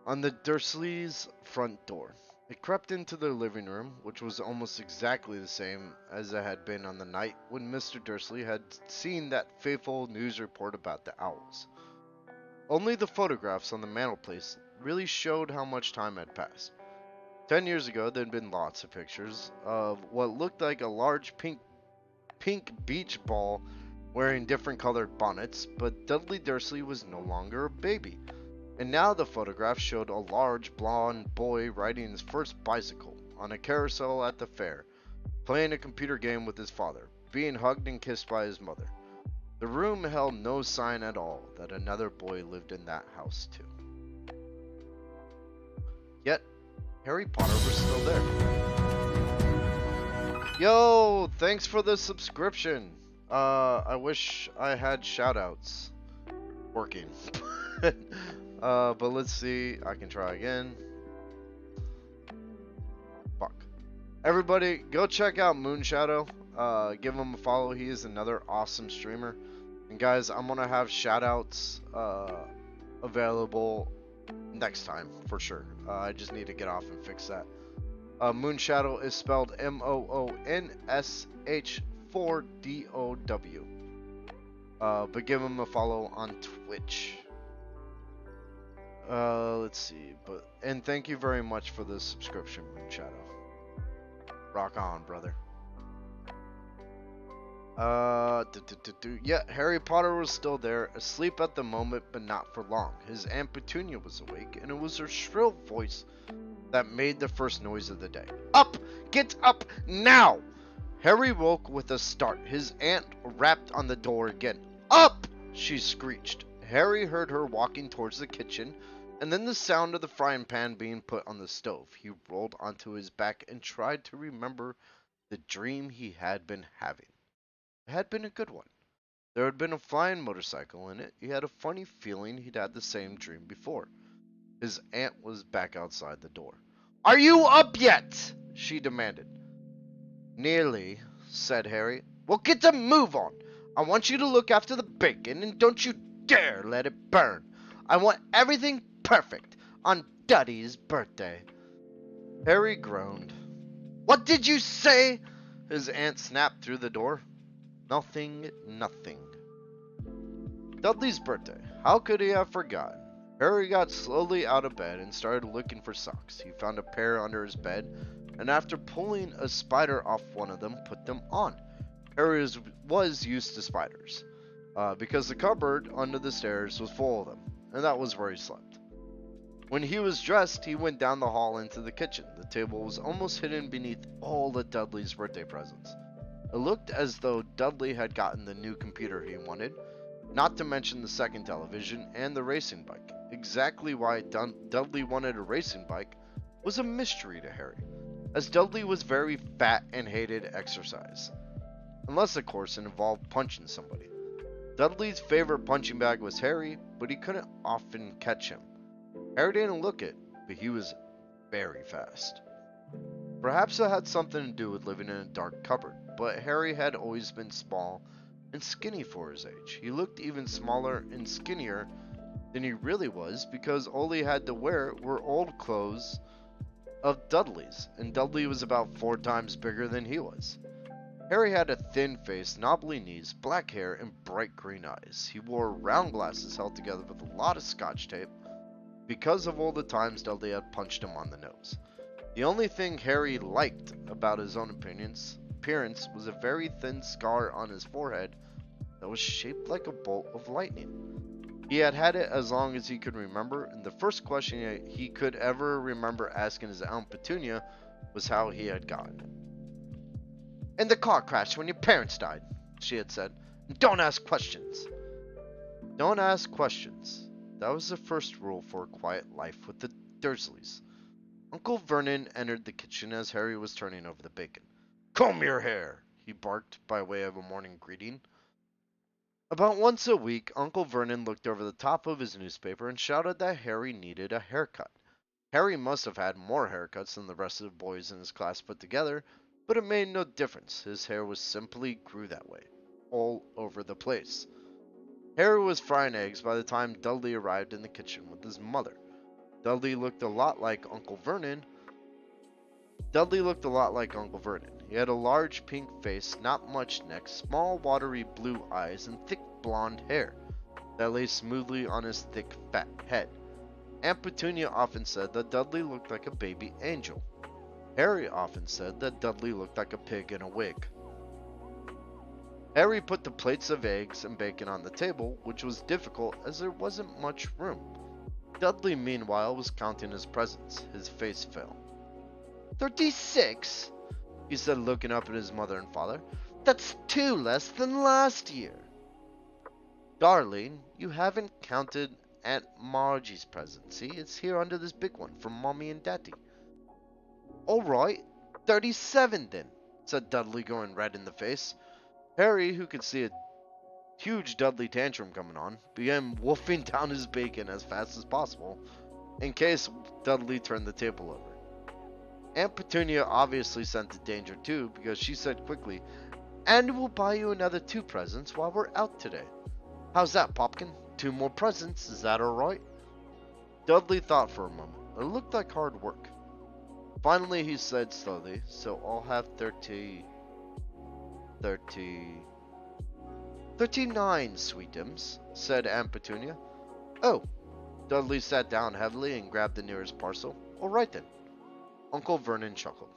on the Dursleys' front door. It crept into their living room, which was almost exactly the same as it had been on the night when Mr. Dursley had seen that fateful news report about the owls. Only the photographs on the mantelpiece really showed how much time had passed. 10 years ago, there had been lots of pictures of what looked like a large pink beach ball wearing different colored bonnets, but Dudley Dursley was no longer a baby. And now the photograph showed a large blonde boy riding his first bicycle on a carousel at the fair, playing a computer game with his father, being hugged and kissed by his mother. The room held no sign at all that another boy lived in that house too. Yet, Harry Potter was still there. Yo, thanks for the subscription. I wish I had shoutouts working. But let's see. I can try again. Fuck. Everybody, go check out Moonshadow. Give him a follow. He is another awesome streamer. And guys, I'm gonna have shoutouts available next time for sure. I just need to get off and fix that. Moonshadow is spelled MOONSH4DOW. But give him a follow on Twitch. Let's see, and thank you very much for the subscription, Moonshadow. Rock on, brother. Yeah, Harry Potter was still there, asleep at the moment, but not for long. His Aunt Petunia was awake, and it was her shrill voice that made the first noise of the day. Up! Get up now! Harry woke with a start. His aunt rapped on the door again. Up! She screeched. Harry heard her walking towards the kitchen, and then the sound of the frying pan being put on the stove. He rolled onto his back and tried to remember the dream he had been having. It had been a good one. There had been a flying motorcycle in it. He had a funny feeling he'd had the same dream before. His aunt was back outside the door. Are you up yet? She demanded. Nearly, said Harry. Well, get a move on. I want you to look after the bacon, and don't you dare let it burn. I want everything perfect on Duddy's birthday. Harry groaned. What did you say? His aunt snapped through the door. Nothing. Dudley's birthday. How could he have forgotten? Harry got slowly out of bed and started looking for socks. He found a pair under his bed, and after pulling a spider off one of them, put them on. Harry was used to spiders, because the cupboard under the stairs was full of them, and that was where he slept. When he was dressed, he went down the hall into the kitchen. The table was almost hidden beneath all of Dudley's birthday presents. It looked as though Dudley had gotten the new computer he wanted, not to mention the second television and the racing bike. Exactly why Dudley wanted a racing bike was a mystery to Harry, as Dudley was very fat and hated exercise. Unless, of course, it involved punching somebody. Dudley's favorite punching bag was Harry, but he couldn't often catch him. Harry didn't look it, but he was very fast. Perhaps it had something to do with living in a dark cupboard, but Harry had always been small and skinny for his age. He looked even smaller and skinnier than he really was, because all he had to wear were old clothes of Dudley's, and Dudley was about 4 times bigger than he was. Harry had a thin face, knobbly knees, black hair, and bright green eyes. He wore round glasses held together with a lot of scotch tape, because of all the times Dudley had punched him on the nose. The only thing Harry liked about his own appearance was a very thin scar on his forehead that was shaped like a bolt of lightning. He had had it as long as he could remember, and the first question he could ever remember asking his Aunt Petunia was how he had gotten it. "In the car crash when your parents died," she had said. "And don't ask questions." Don't ask questions. That was the first rule for a quiet life with the Dursleys. Uncle Vernon entered the kitchen as Harry was turning over the bacon. "Comb your hair," he barked by way of a morning greeting. About once a week, Uncle Vernon looked over the top of his newspaper and shouted that Harry needed a haircut. Harry must have had more haircuts than the rest of the boys in his class put together, but it made no difference. His hair was simply grew that way, all over the place. Harry was frying eggs by the time Dudley arrived in the kitchen with his mother. Dudley looked a lot like Uncle Vernon. He had a large pink face, not much neck, small watery blue eyes, and thick blonde hair that lay smoothly on his thick fat head. Aunt Petunia often said that Dudley looked like a baby angel. Harry often said that Dudley looked like a pig in a wig. Harry put the plates of eggs and bacon on the table, which was difficult as there wasn't much room. Dudley, meanwhile, was counting his presents. His face fell. 36, he said, looking up at his mother and father. "That's 2 less than last year." "Darling, you haven't counted Aunt Margie's present. See, it's here under this big one from Mommy and Daddy." "All right, 37 then," said Dudley, going red in the face. Harry, who could see a huge Dudley tantrum coming on, began wolfing down his bacon as fast as possible, in case Dudley turned the table over. Aunt Petunia obviously scented danger too, because she said quickly, "And we'll buy you another 2 presents while we're out today. How's that, Popkin? 2 more presents, is that alright?" Dudley thought for a moment. It looked like hard work. Finally he said slowly, "So I'll have 39, sweetums," said Aunt Petunia. "Oh." Dudley sat down heavily and grabbed the nearest parcel. "All right then." Uncle Vernon chuckled.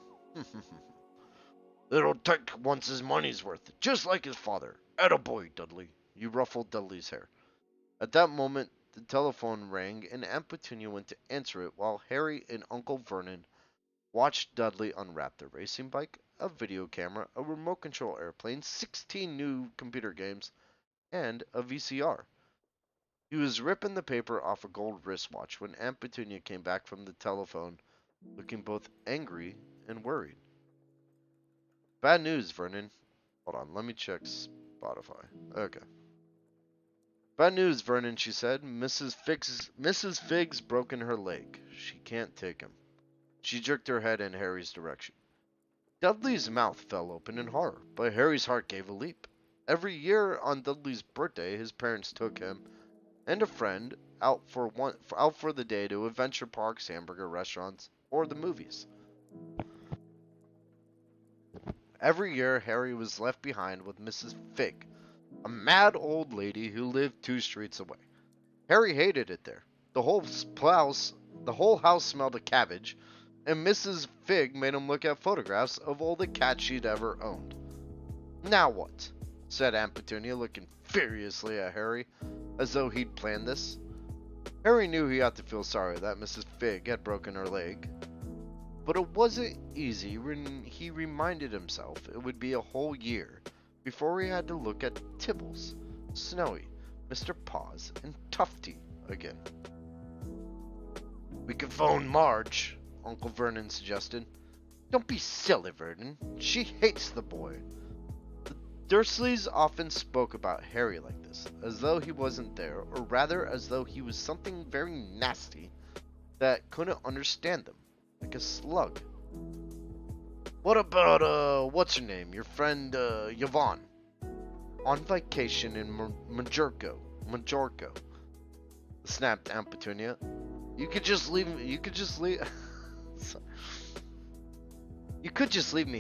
"It'll take once his money's worth, just like his father. Attaboy, Dudley." You ruffled Dudley's hair. At that moment, the telephone rang and Aunt Petunia went to answer it while Harry and Uncle Vernon watched Dudley unwrap the racing bike, a video camera, a remote control airplane, 16 new computer games, and a VCR. He was ripping the paper off a gold wristwatch when Aunt Petunia came back from the telephone, looking both angry and worried. "Bad news, Vernon." Hold on, let me check Spotify. Okay. "Bad news, Vernon," she said. Mrs. Figg's broken her leg. She can't take him." She jerked her head in Harry's direction. Dudley's mouth fell open in horror, but Harry's heart gave a leap. Every year on Dudley's birthday, his parents took him and a friend out for the day to adventure parks, hamburger restaurants, or the movies. Every year, Harry was left behind with Mrs. Figg, a mad old lady who lived 2 streets away. Harry hated it there. The whole house smelled of cabbage, and Mrs. Figg made him look at photographs of all the cats she'd ever owned. "Now what?" said Aunt Petunia, looking furiously at Harry, as though he'd planned this. Harry knew he had to feel sorry that Mrs. Figg had broken her leg, but it wasn't easy when he reminded himself it would be a whole year before he had to look at Tibbles, Snowy, Mr. Paws, and Tufty again. "We could phone Marge," Uncle Vernon suggested. "Don't be silly, Vernon. She hates the boy." The Dursleys often spoke about Harry like this, as though he wasn't there, or rather as though he was something very nasty that couldn't understand them, like a slug. "What about, what's her name, your friend, Yvonne?" "On vacation in Majorca, snapped Aunt Petunia. You could just leave me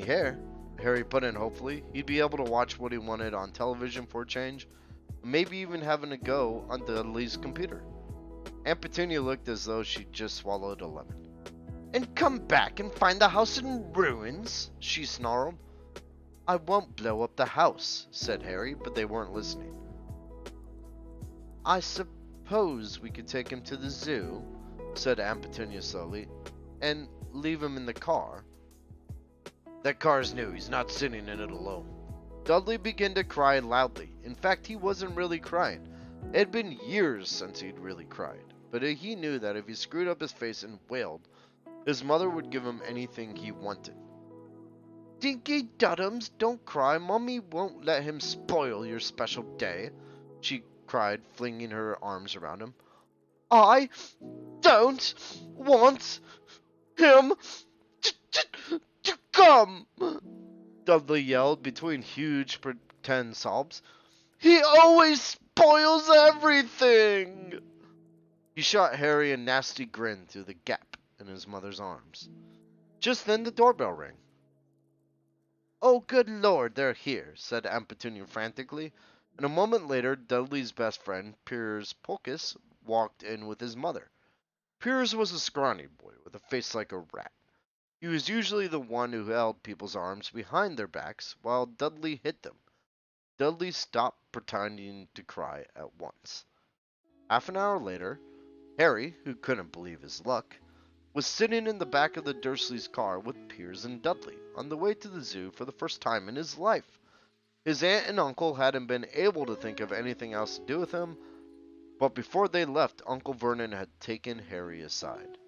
here," Harry put in hopefully. He'd be able to watch what he wanted on television for a change, maybe even having a go on Dudley's computer. Aunt Petunia looked as though she'd just swallowed a lemon. "And come back and find the house in ruins?" she snarled. "I won't blow up the house," said Harry, but they weren't listening. "I suppose we could take him to the zoo," said Aunt Petunia slowly, "and leave him in the car." "That car's new. He's not sitting in it alone." Dudley began to cry loudly. In fact, he wasn't really crying. It had been years since he'd really cried, but he knew that if he screwed up his face and wailed, his mother would give him anything he wanted. "Dinky Duddums, don't cry. Mummy won't let him spoil your special day," she cried, flinging her arms around him. "I don't want him to come," Dudley yelled between huge pretend sobs. "He always spoils everything." He shot Harry a nasty grin through the gap in his mother's arms. Just then the doorbell rang. "Oh, good Lord, they're here," said Aunt Petunia frantically, and a moment later Dudley's best friend, Piers Polkiss, walked in with his mother. Piers was a scrawny boy with a face like a rat. He was usually the one who held people's arms behind their backs while Dudley hit them. Dudley stopped pretending to cry at once. Half an hour later, Harry, who couldn't believe his luck, was sitting in the back of the Dursleys' car with Piers and Dudley, on the way to the zoo for the first time in his life. His aunt and uncle hadn't been able to think of anything else to do with him, but before they left, Uncle Vernon had taken Harry aside.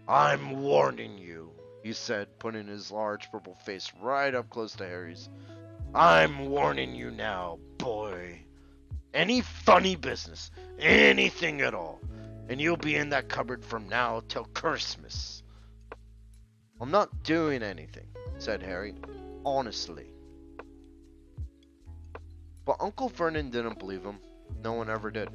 "I'm warning you," he said, putting his large purple face right up close to Harry's. "I'm warning you now, boy. Any funny business, anything at all, and you'll be in that cupboard from now till Christmas." "I'm not doing anything," said Harry, "honestly." But Uncle Vernon didn't believe him. No one ever did.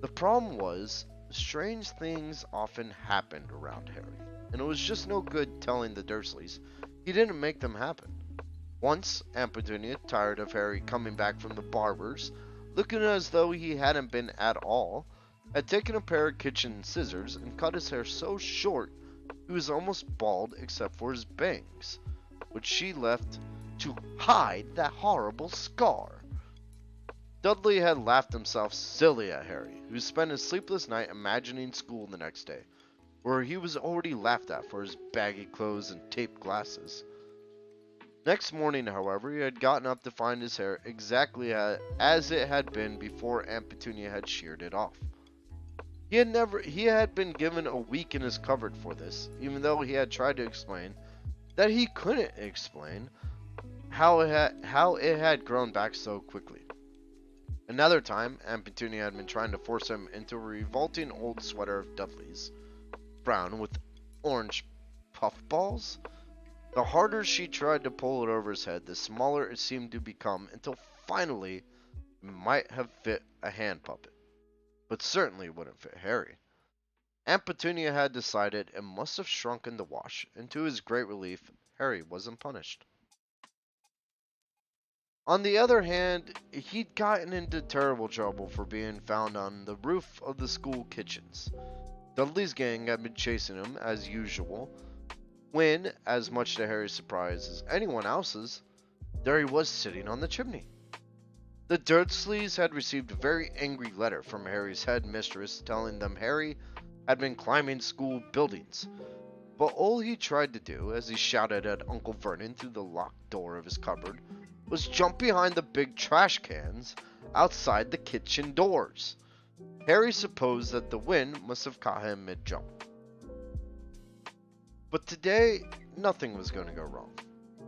The problem was, strange things often happened around Harry, and it was just no good telling the Dursleys. He didn't make them happen. Once, Aunt Petunia, tired of Harry coming back from the barber's, looking as though he hadn't been at all, had taken a pair of kitchen scissors and cut his hair so short he was almost bald except for his bangs, which she left to hide that horrible scar. Dudley had laughed himself silly at Harry, who spent his sleepless night imagining school the next day, where he was already laughed at for his baggy clothes and taped glasses. Next morning, however, he had gotten up to find his hair exactly as it had been before Aunt Petunia had sheared it off. He had been given a week in his cupboard for this, even though he had tried to explain that he couldn't explain how it had grown back so quickly. Another time, Aunt Petunia had been trying to force him into a revolting old sweater of Dudley's, brown with orange puffballs. The harder she tried to pull it over his head, the smaller it seemed to become, until finally it might have fit a hand puppet, but certainly wouldn't fit Harry. Aunt Petunia had decided it must have shrunk in the wash, and to his great relief, Harry wasn't punished. On the other hand, he'd gotten into terrible trouble for being found on the roof of the school kitchens. Dudley's gang had been chasing him, as usual, when, as much to Harry's surprise as anyone else's, there he was sitting on the chimney. The Dursleys had received a very angry letter from Harry's head mistress telling them Harry had been climbing school buildings, but all he tried to do, as he shouted at Uncle Vernon through the locked door of his cupboard, was jump behind the big trash cans outside the kitchen doors. Harry supposed that the wind must have caught him mid-jump. But today, nothing was going to go wrong.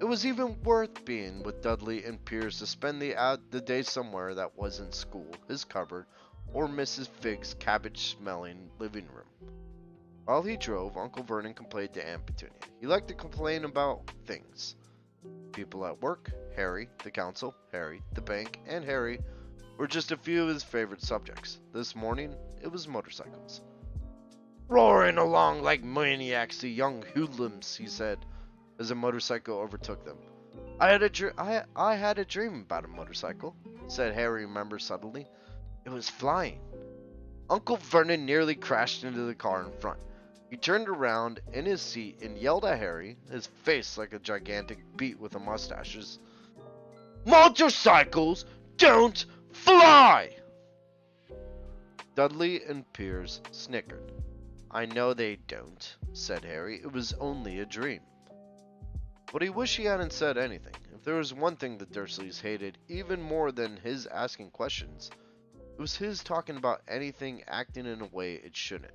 It was even worth being with Dudley and Piers to spend the day somewhere that wasn't school, his cupboard, or Mrs. Figg's cabbage-smelling living room. While he drove, Uncle Vernon complained to Aunt Petunia. He liked to complain about things. People at work, Harry, the council, Harry, the bank, and Harry were just a few of his favorite subjects. This morning, it was motorcycles. "Roaring along like maniacs, the young hoodlums," he said, as a motorcycle overtook them. I had a dream about a motorcycle," said Harry, remembered suddenly. "It was flying." Uncle Vernon nearly crashed into the car in front. He turned around in his seat and yelled at Harry, his face like a gigantic beet with mustaches. "Motorcycles don't fly!" Dudley and Piers snickered. "I know they don't," said Harry. "It was only a dream." But he wished he hadn't said anything. If there was one thing the Dursleys hated even more than his asking questions, It was his talking about anything acting in a way it shouldn't.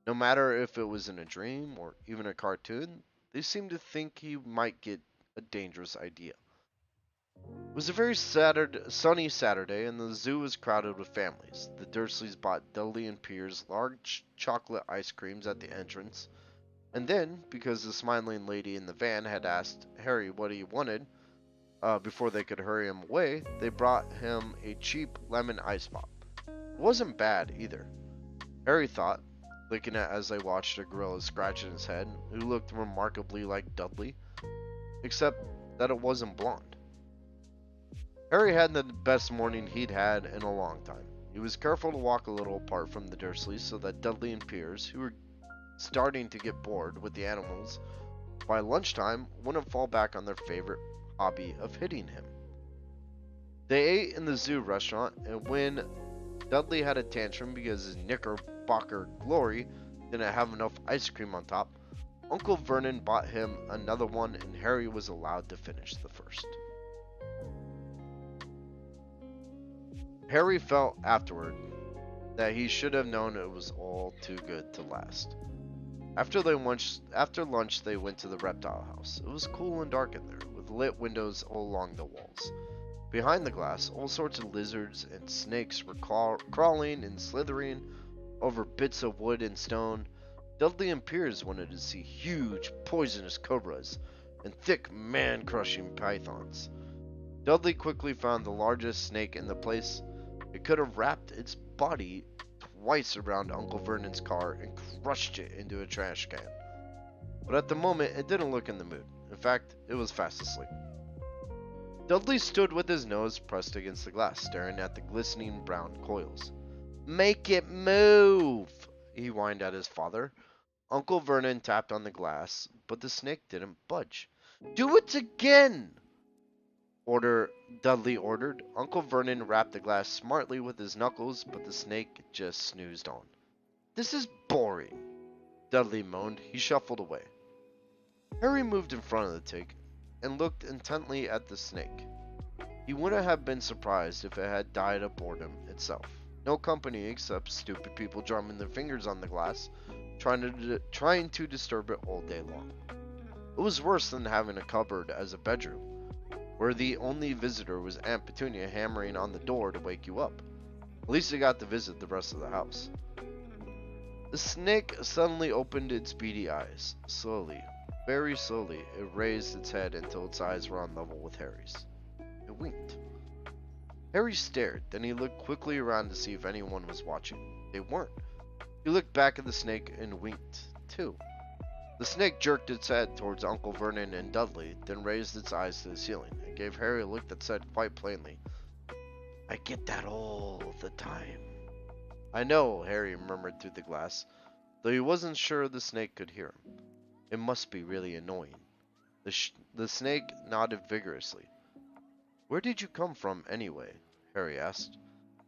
No matter if it was in a dream or even a cartoon, they seemed to think he might get a dangerous idea. It was a very sunny Saturday, and the zoo was crowded with families. The Dursleys bought Dudley and Piers large chocolate ice creams at the entrance, and then, because the smiling lady in the van had asked Harry what he wanted before they could hurry him away, they brought him a cheap lemon ice pop. It wasn't bad either, Harry thought, looking at as they watched a gorilla scratching his head, who looked remarkably like Dudley, except that it wasn't blonde. Harry had the best morning he'd had in a long time. He was careful to walk a little apart from the Dursleys so that Dudley and Piers, who were starting to get bored with the animals, by lunchtime wouldn't fall back on their favorite hobby of hitting him. They ate in the zoo restaurant, and when Dudley had a tantrum because his knickerbocker glory didn't have enough ice cream on top, Uncle Vernon bought him another one, and Harry was allowed to finish the first. Harry felt afterward that he should have known it was all too good to last. After lunch, they went to the reptile house. It was cool and dark in there, with lit windows all along the walls. Behind the glass, all sorts of lizards and snakes were crawling and slithering over bits of wood and stone. Dudley and Piers wanted to see huge, poisonous cobras and thick, man-crushing pythons. Dudley quickly found the largest snake in the place. It could have wrapped its body twice around Uncle Vernon's car and crushed it into a trash can. But at the moment, it didn't look in the mood. In fact, it was fast asleep. Dudley stood with his nose pressed against the glass, staring at the glistening brown coils. "Make it move!" he whined at his father. Uncle Vernon tapped on the glass, but the snake didn't budge. "Do it again!" Dudley ordered. Uncle Vernon rapped the glass smartly with his knuckles, but the snake just snoozed on. "This is boring," Dudley moaned. He shuffled away. Harry moved in front of the tick and looked intently at the snake. He wouldn't have been surprised if it had died of boredom itself. No company except stupid people drumming their fingers on the glass, trying to disturb it all day long. It was worse than having a cupboard as a bedroom, where the only visitor was Aunt Petunia hammering on the door to wake you up. At least you got to visit the rest of the house. The snake suddenly opened its beady eyes. Slowly, very slowly, it raised its head until its eyes were on level with Harry's. It winked. Harry stared, then he looked quickly around to see if anyone was watching. They weren't. He looked back at the snake and winked, too. The snake jerked its head towards Uncle Vernon and Dudley, then raised its eyes to the ceiling. It gave Harry a look that said quite plainly, "I get that all the time." "I know," Harry murmured through the glass, though he wasn't sure the snake could hear him. "It must be really annoying." The snake nodded vigorously. "Where did you come from, anyway?" Harry asked.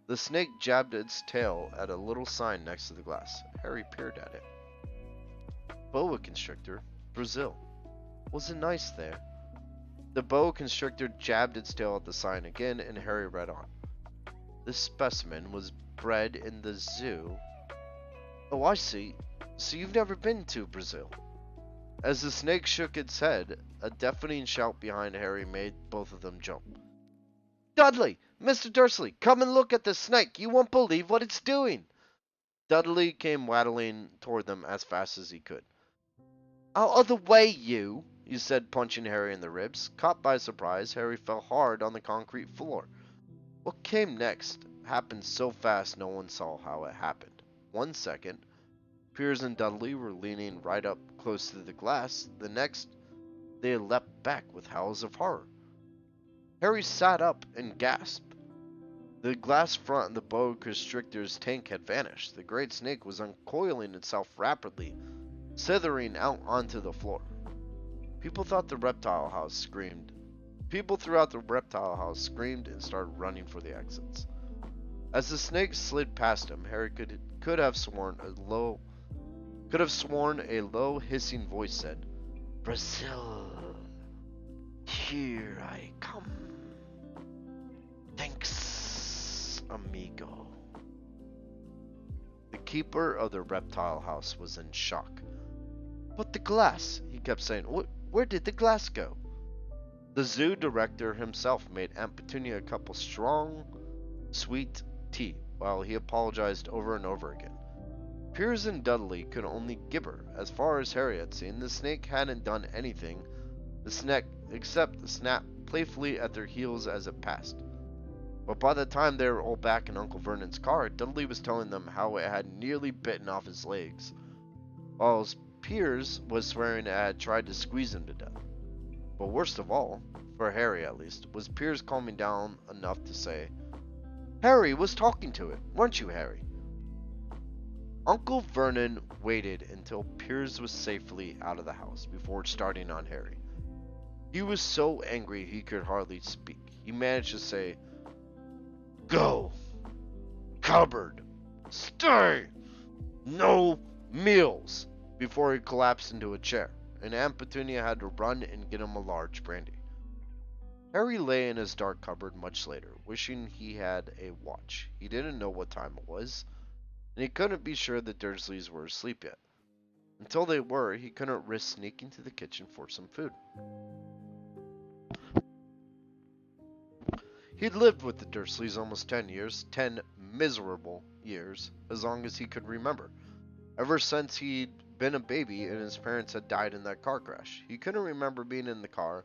The snake jabbed its tail at a little sign next to the glass. Harry peered at it. "Boa constrictor, Brazil. Was it nice there?" The boa constrictor jabbed its tail at the sign again, and Harry read on. "This specimen was bred in the zoo." "Oh, I see. So you've never been to Brazil?" As the snake shook its head, a deafening shout behind Harry made both of them jump. "Dudley! Mr. Dursley! Come and look at the snake! You won't believe what it's doing!" Dudley came waddling toward them as fast as he could. "Out of the way, you!" he said, punching Harry in the ribs. Caught by surprise, Harry fell hard on the concrete floor. What came next happened so fast no one saw how it happened. 1 second, Piers and Dudley were leaning right up close to the glass. The next, they leapt back with howls of horror. Harry sat up and gasped. The glass front of the boa constrictor's tank had vanished. The great snake was uncoiling itself rapidly, slithering out onto the floor. People throughout the reptile house screamed and started running for the exits. As the snake slid past him, Harry could have sworn a low hissing voice said, "Brazil, here I come. Thanks amigo. The keeper of the reptile house was in shock. But the glass, he kept saying. Where did the glass go? The zoo director himself made Aunt Petunia a cup of strong, sweet tea while he apologized over and over again. Piers and Dudley could only gibber. As far as Harry had seen, the snake hadn't done anything except snap playfully at their heels as it passed. But by the time they were all back in Uncle Vernon's car, Dudley was telling them how it had nearly bitten off his legs, while Piers was swearing it had tried to squeeze him to death. But worst of all, for Harry at least, was Piers calming down enough to say, "Harry was talking to it, weren't you, Harry?" Uncle Vernon waited until Piers was safely out of the house before starting on Harry. He was so angry he could hardly speak. He managed to say, "Go! Cupboard! Stay! No meals!" before he collapsed into a chair, and Aunt Petunia had to run and get him a large brandy. Harry lay in his dark cupboard much later, wishing he had a watch. He didn't know what time it was, and he couldn't be sure the Dursleys were asleep yet. Until they were, he couldn't risk sneaking to the kitchen for some food. He'd lived with the Dursleys almost 10 years, 10 miserable years, as long as he could remember. Ever since he'd been a baby and his parents had died in that car crash. He couldn't remember being in the car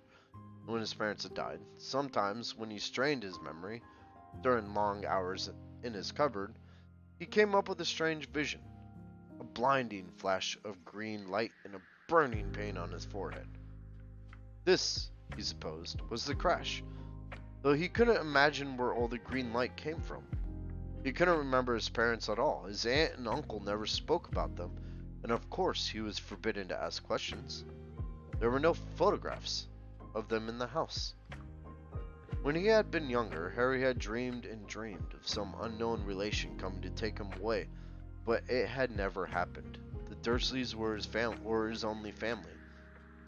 when his parents had died. Sometimes, when he strained his memory, during long hours in his cupboard, he came up with a strange vision. A blinding flash of green light and a burning pain on his forehead. This, he supposed, was the crash, though he couldn't imagine where all the green light came from. He couldn't remember his parents at all. His aunt and uncle never spoke about them, and of course he was forbidden to ask questions. There were no photographs of them in the house. When he had been younger, Harry had dreamed and dreamed of some unknown relation coming to take him away, but it had never happened. The Dursleys were his only family.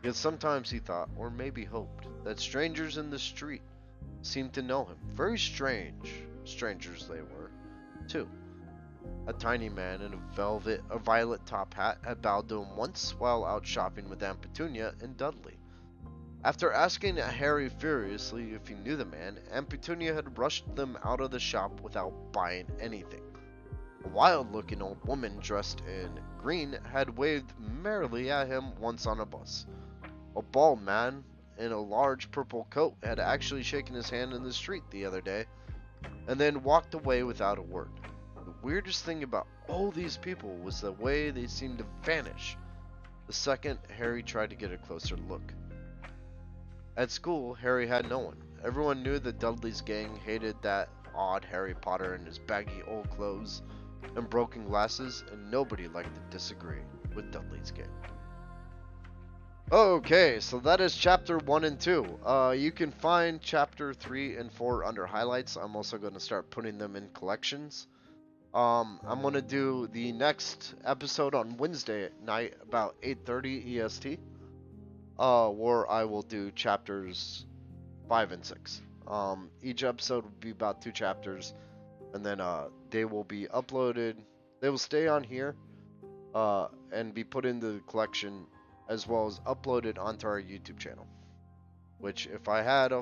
Yet sometimes he thought, or maybe hoped, that strangers in the street seemed to know him. Very strange strangers they were, too. A tiny man in a violet top hat had bowed to him once while out shopping with Aunt Petunia and Dudley. After asking Harry furiously if he knew the man, Aunt Petunia had rushed them out of the shop without buying anything. A wild-looking old woman dressed in green had waved merrily at him once on a bus. A bald man in a large purple coat had actually shaken his hand in the street the other day, and then walked away without a word. The weirdest thing about all these people was the way they seemed to vanish the second Harry tried to get a closer look. At school, Harry had no one. Everyone knew that Dudley's gang hated that odd Harry Potter in his baggy old clothes and broken glasses, and nobody liked to disagree with Dudley's gang. Okay, so that is chapter 1 and 2. You can find chapter 3 and 4 under highlights. I'm also going to start putting them in collections. I'm going to do the next episode on Wednesday night about 8:30 EST. Where I will do chapters 5 and 6. Each episode will be about 2 chapters, and then they will be uploaded. They will stay on here and be put into the collection, as well as uploaded onto our YouTube channel. Which, if I had a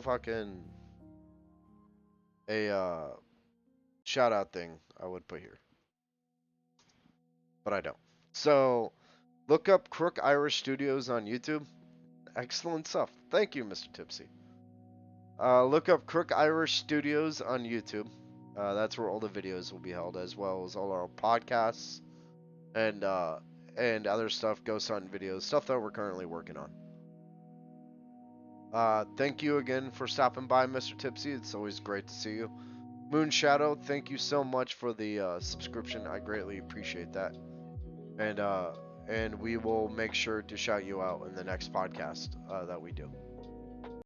shout out thing, I would put here, but I don't. So look up Crook Irish Studios on YouTube. Excellent stuff. Thank you, Mr. Tipsy. Look up Crook Irish Studios on YouTube. That's where all the videos will be held, as well as all our podcasts and other stuff, ghost hunting videos, stuff that we're currently working on. Thank you again for stopping by, Mr. Tipsy. It's always great to see you. Moon Shadow, thank you so much for the subscription. I greatly appreciate that. And we will make sure to shout you out in the next podcast that we do.